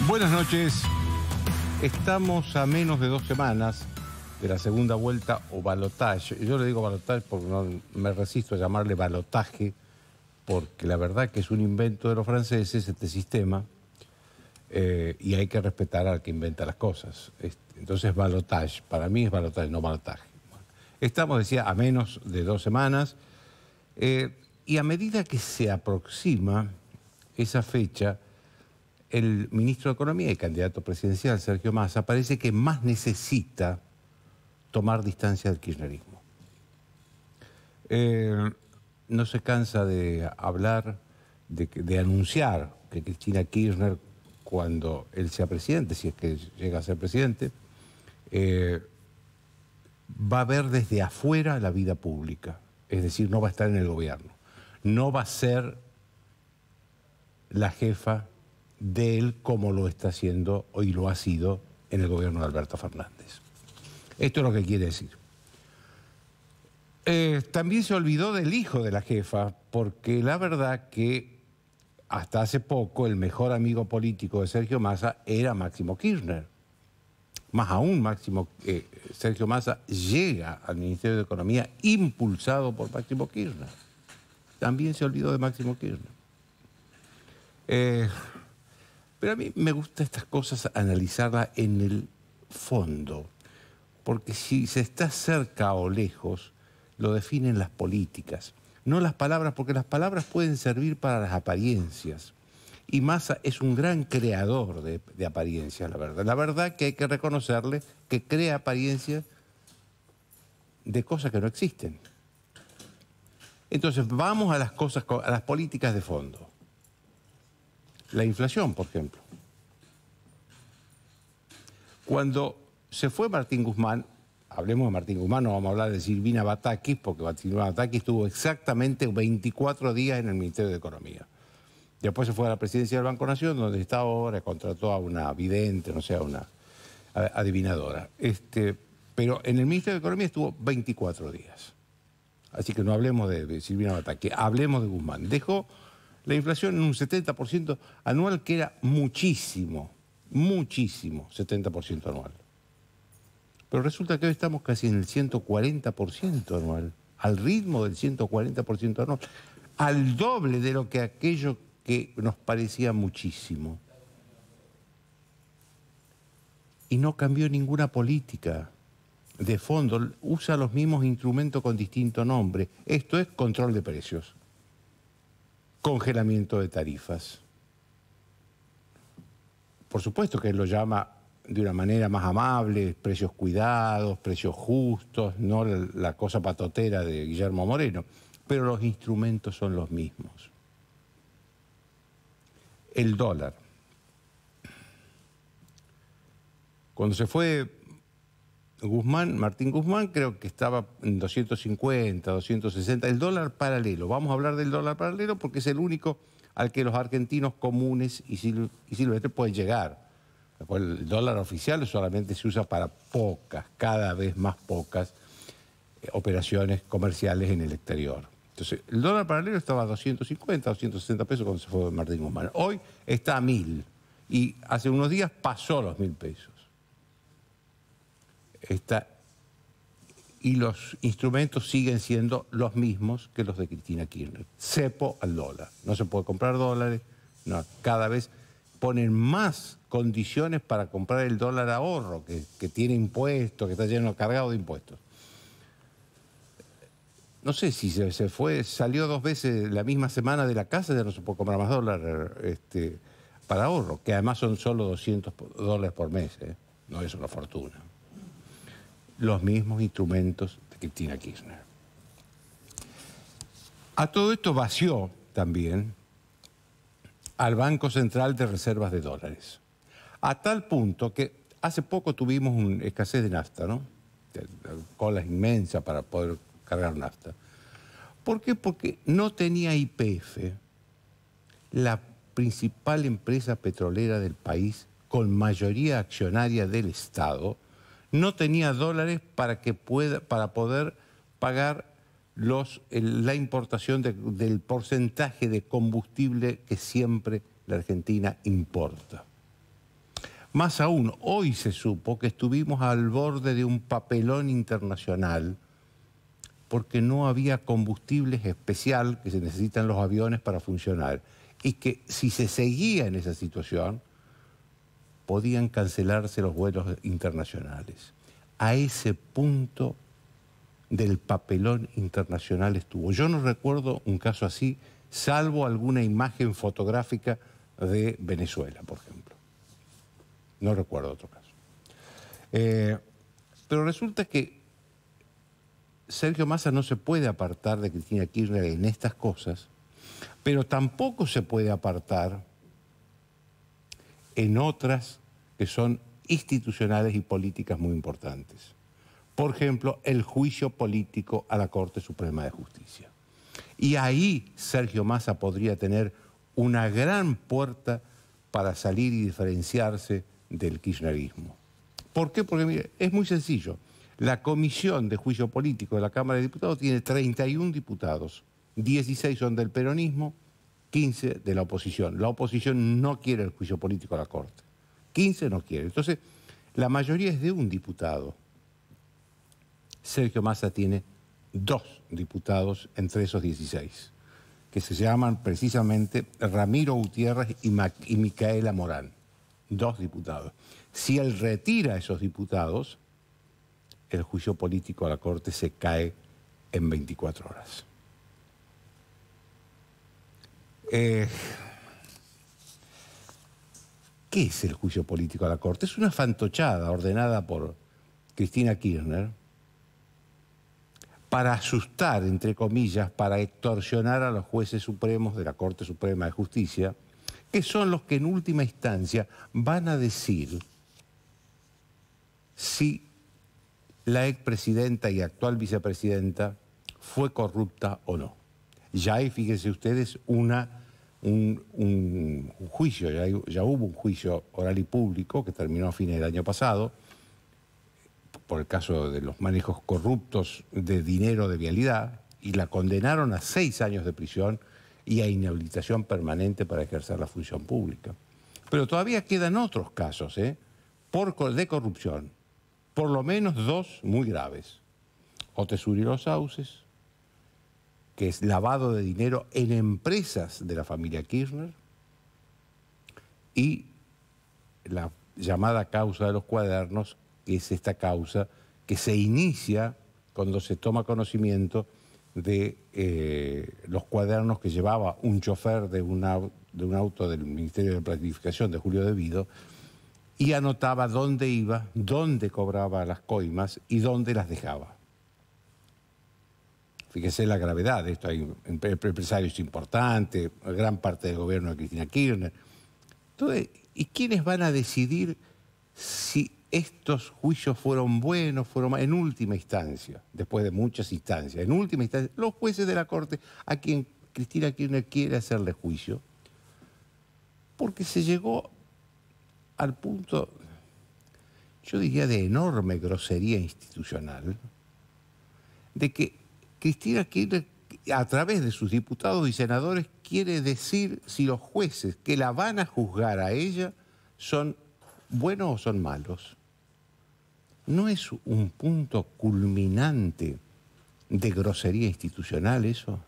Buenas noches. Estamos a menos de 2 semanas de la segunda vuelta o balotaje. Yo le digo balotaje porque no me resisto a llamarle balotaje, porque la verdad que es un invento de los franceses este sistema, y hay que respetar al que inventa las cosas. Entonces balotaje, para mí es balotaje, no balotaje. Estamos, decía, a menos de 2 semanas, y a medida que se aproxima esa fecha, el ministro de Economía y candidato presidencial, Sergio Massa, parece que más necesita tomar distancia del kirchnerismo. No se cansa de hablar, de anunciar que Cristina Kirchner, cuando él sea presidente, si es que llega a ser presidente, va a ver desde afuera la vida pública. Es decir, no va a estar en el gobierno. No va a ser la jefa de él como lo está haciendo y lo ha sido en el gobierno de Alberto Fernández. Esto es lo que quiere decir. También se olvidó del hijo de la jefa, porque la verdad que hasta hace poco el mejor amigo político de Sergio Massa era Máximo Kirchner. Más aún, Sergio Massa llega al Ministerio de Economía impulsado por Máximo Kirchner. También se olvidó de Máximo Kirchner. Pero a mí me gusta estas cosas analizarlas en el fondo, porque si se está cerca o lejos, lo definen las políticas, no las palabras, porque las palabras pueden servir para las apariencias. Y Massa es un gran creador de apariencias, la verdad. La verdad que hay que reconocerle que crea apariencias de cosas que no existen. Entonces, vamos a las cosas, a las políticas de fondo. La inflación, por ejemplo. Cuando se fue Martín Guzmán, hablemos de Martín Guzmán, no vamos a hablar de Silvina Batakis, porque Silvina Batakis estuvo exactamente 24 días en el Ministerio de Economía. Después se fue a la presidencia del Banco Nación, donde está ahora, contrató a una vidente, no sé, a una adivinadora. Pero en el Ministerio de Economía estuvo 24 días. Así que no hablemos de Silvina Batakis, hablemos de Guzmán. Dejó la inflación en un 70% anual, que era muchísimo, 70% anual. Pero resulta que hoy estamos casi en el 140% anual, al ritmo del 140% anual, al doble de lo que aquello que nos parecía muchísimo. Y no cambió ninguna política de fondo, usa los mismos instrumentos con distinto nombre. Esto es control de precios, congelamiento de tarifas. Por supuesto que él lo llama de una manera más amable, precios cuidados, precios justos, no la cosa patotera de Guillermo Moreno, pero los instrumentos son los mismos. El dólar. Cuando se fue Martín Guzmán, creo que estaba en 250, 260. El dólar paralelo. Vamos a hablar del dólar paralelo porque es el único al que los argentinos comunes y silvestres pueden llegar. El dólar oficial solamente se usa para pocas, cada vez más pocas, operaciones comerciales en el exterior. Entonces, el dólar paralelo estaba a 250, 260 pesos cuando se fue Martín Guzmán. Hoy está a 1.000 y hace unos días pasó los 1.000 pesos. Y los instrumentos siguen siendo los mismos que los de Cristina Kirchner. Cepo al dólar. No se puede comprar dólares. No, cada vez ponen más condiciones para comprar el dólar ahorro, que tiene impuestos, que está lleno, cargado de impuestos. No sé si salió 2 veces la misma semana de la casa, ya no se puede comprar más dólar para ahorro, que además son solo $200 por mes, no es una fortuna. Los mismos instrumentos de Cristina Kirchner. A todo esto vació también al Banco Central de Reservas de Dólares. A tal punto que hace poco tuvimos una escasez de nafta, ¿no? Colas inmensas para poder cargar nafta. ¿Por qué? Porque no tenía YPF, la principal empresa petrolera del país, con mayoría accionaria del Estado, no tenía dólares para poder pagar la importación del porcentaje de combustible que siempre la Argentina importa. Más aún, hoy se supo que estuvimos al borde de un papelón internacional porque no había combustible especial que se necesitan los aviones para funcionar y que si se seguía en esa situación podían cancelarse los vuelos internacionales. A ese punto del papelón internacional estuvo. Yo no recuerdo un caso así, salvo alguna imagen fotográfica de Venezuela, por ejemplo. No recuerdo otro caso. Pero resulta que Sergio Massa no se puede apartar de Cristina Kirchner en estas cosas, pero tampoco se puede apartar en otras que son institucionales y políticas muy importantes. Por ejemplo, el juicio político a la Corte Suprema de Justicia. Y ahí Sergio Massa podría tener una gran puerta para salir y diferenciarse del kirchnerismo. ¿Por qué? Porque mire, es muy sencillo. La Comisión de Juicio Político de la Cámara de Diputados tiene 31 diputados. 16 son del peronismo, 15 de la oposición. La oposición no quiere el juicio político a la Corte. 15 no quiere. Entonces, la mayoría es de un diputado. Sergio Massa tiene 2 diputados entre esos 16, que se llaman precisamente Ramiro Gutiérrez y Micaela Morán. 2 diputados. Si él retira a esos diputados, el juicio político a la Corte se cae en 24 horas. ¿Qué es el juicio político a la Corte? Es una fantochada ordenada por Cristina Kirchner para asustar, entre comillas, para extorsionar a los jueces supremos de la Corte Suprema de Justicia, que son los que en última instancia van a decir si la expresidenta y actual vicepresidenta fue corrupta o no. Ya hay, fíjense ustedes, un juicio, ya hubo un juicio oral y público que terminó a fines del año pasado, por el caso de los manejos corruptos de dinero de vialidad, y la condenaron a 6 años de prisión y a inhabilitación permanente para ejercer la función pública. Pero todavía quedan otros casos, de corrupción, por lo menos 2 muy graves. Otesuri Los Sauces, que es lavado de dinero en empresas de la familia Kirchner, y la llamada causa de los cuadernos, que es esta causa que se inicia cuando se toma conocimiento de los cuadernos que llevaba un chofer de un auto del Ministerio de Planificación de Julio De Vido y anotaba dónde iba, dónde cobraba las coimas y dónde las dejaba. Fíjese la gravedad de esto. Hay empresarios importantes, gran parte del gobierno de Cristina Kirchner. Entonces, ¿y quiénes van a decidir si estos juicios fueron buenos, fueron malos? En última instancia, después de muchas instancias, en última instancia, los jueces de la Corte a quien Cristina Kirchner quiere hacerle juicio, porque se llegó al punto, yo diría, de enorme grosería institucional, de que Cristina Kirchner, a través de sus diputados y senadores, quiere decir si los jueces que la van a juzgar a ella son buenos o son malos. ¿No es un punto culminante de grosería institucional eso?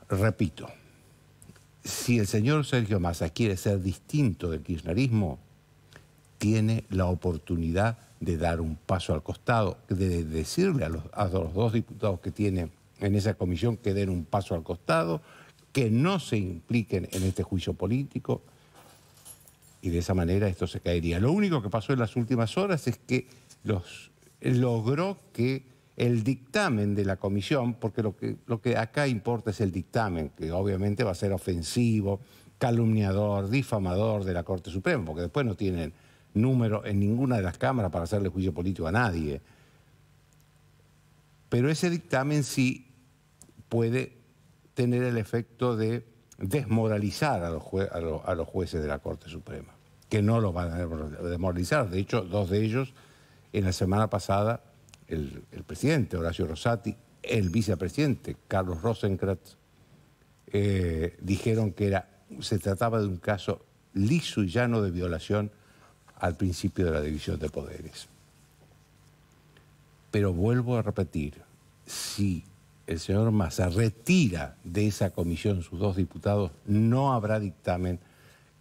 Repito, si el señor Sergio Massa quiere ser distinto del kirchnerismo, tiene la oportunidad de dar un paso al costado, de decirle a los 2 diputados que tiene en esa comisión que den un paso al costado, que no se impliquen en este juicio político, y de esa manera esto se caería. Lo único que pasó en las últimas horas es que logró que el dictamen de la comisión, porque lo que acá importa es el dictamen, que obviamente va a ser ofensivo, calumniador, difamador de la Corte Suprema, porque después no tienen número en ninguna de las cámaras para hacerle juicio político a nadie. Pero ese dictamen sí puede tener el efecto de desmoralizar a los jueces de la Corte Suprema, que no los van a desmoralizar. De hecho, 2 de ellos, en la semana pasada, el presidente Horacio Rosati, el vicepresidente Carlos Rosenkrantz, dijeron que era se trataba de un caso liso y llano de violación al principio de la división de poderes. Pero vuelvo a repetir, si el señor Massa retira de esa comisión sus 2 diputados, no habrá dictamen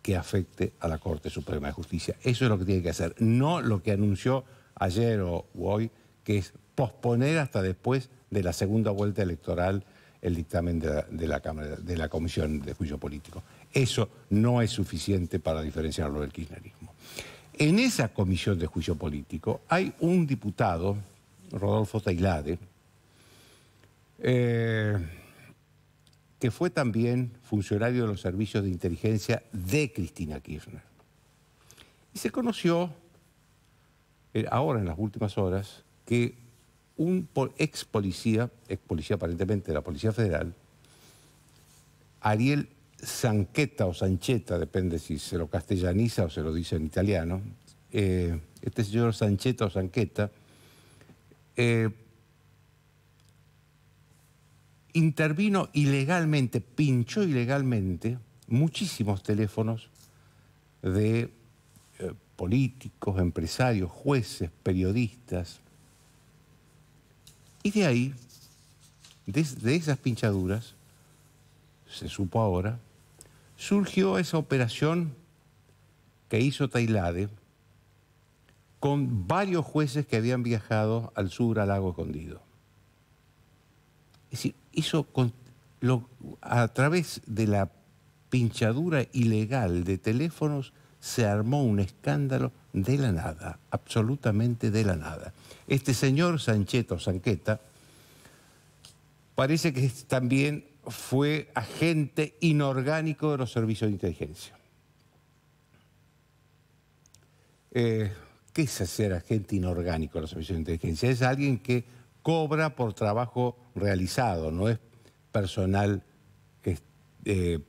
que afecte a la Corte Suprema de Justicia. Eso es lo que tiene que hacer, no lo que anunció ayer o hoy, que es posponer hasta después de la segunda vuelta electoral el dictamen de la Cámara, de la Comisión de Juicio Político. Eso no es suficiente para diferenciarlo del kirchnerismo. En esa Comisión de Juicio Político hay un diputado, Rodolfo Tailade, que fue también funcionario de los servicios de inteligencia de Cristina Kirchner. Y se conoció, ahora en las últimas horas, que un ex policía aparentemente de la Policía Federal, Ariel Sanchetta o Sanchetta, depende si se lo castellaniza o se lo dice en italiano, este señor Sanchetta o Sanchetta, intervino ilegalmente, pinchó ilegalmente muchísimos teléfonos de políticos, empresarios, jueces, periodistas. Y de ahí, de esas pinchaduras, se supo ahora, surgió esa operación que hizo Tailade con varios jueces que habían viajado al sur, al Lago Escondido. Es decir, a través de la pinchadura ilegal de teléfonos se armó un escándalo de la nada, absolutamente de la nada. Este señor Sanchetta o Sanchetta parece que también fue agente inorgánico de los servicios de inteligencia. ¿Qué es ser agente inorgánico de los servicios de inteligencia? Es alguien que cobra por trabajo realizado, no es personal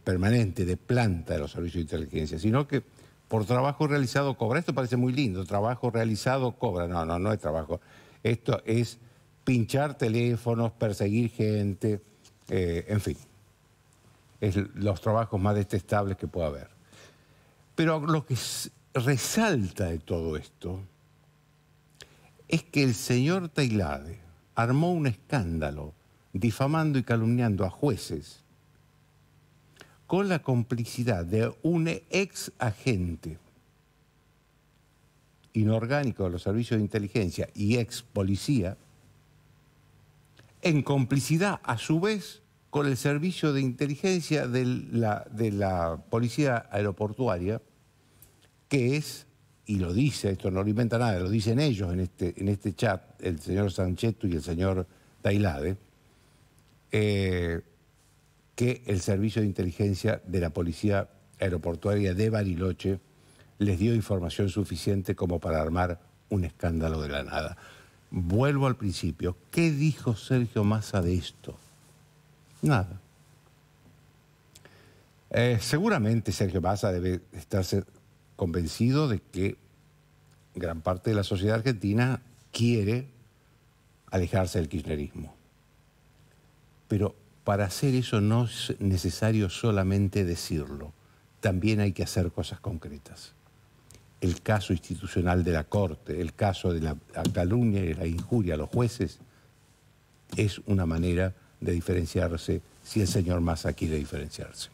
permanente de planta de los servicios de inteligencia, sino que por trabajo realizado cobra. Esto parece muy lindo, trabajo realizado cobra. No es trabajo. Esto es pinchar teléfonos, perseguir gente, en fin. Es los trabajos más detestables que pueda haber. Pero lo que resalta de todo esto es que el señor Tailade armó un escándalo difamando y calumniando a jueces con la complicidad de un ex agente inorgánico de los servicios de inteligencia y ex policía, en complicidad a su vez con el servicio de inteligencia de la policía aeroportuaria, que es, y lo dice, esto no lo inventa nada, lo dicen ellos en este chat, el señor Sanchetta y el señor Tailade, que el servicio de inteligencia de la policía aeroportuaria de Bariloche les dio información suficiente como para armar un escándalo de la nada. Vuelvo al principio. ¿Qué dijo Sergio Massa de esto? Nada. Seguramente Sergio Massa debe estarse convencido de que gran parte de la sociedad argentina quiere alejarse del kirchnerismo. Pero para hacer eso no es necesario solamente decirlo, también hay que hacer cosas concretas. El caso institucional de la Corte, el caso de la calumnia y la injuria a los jueces, es una manera de diferenciarse si el señor Massa quiere diferenciarse.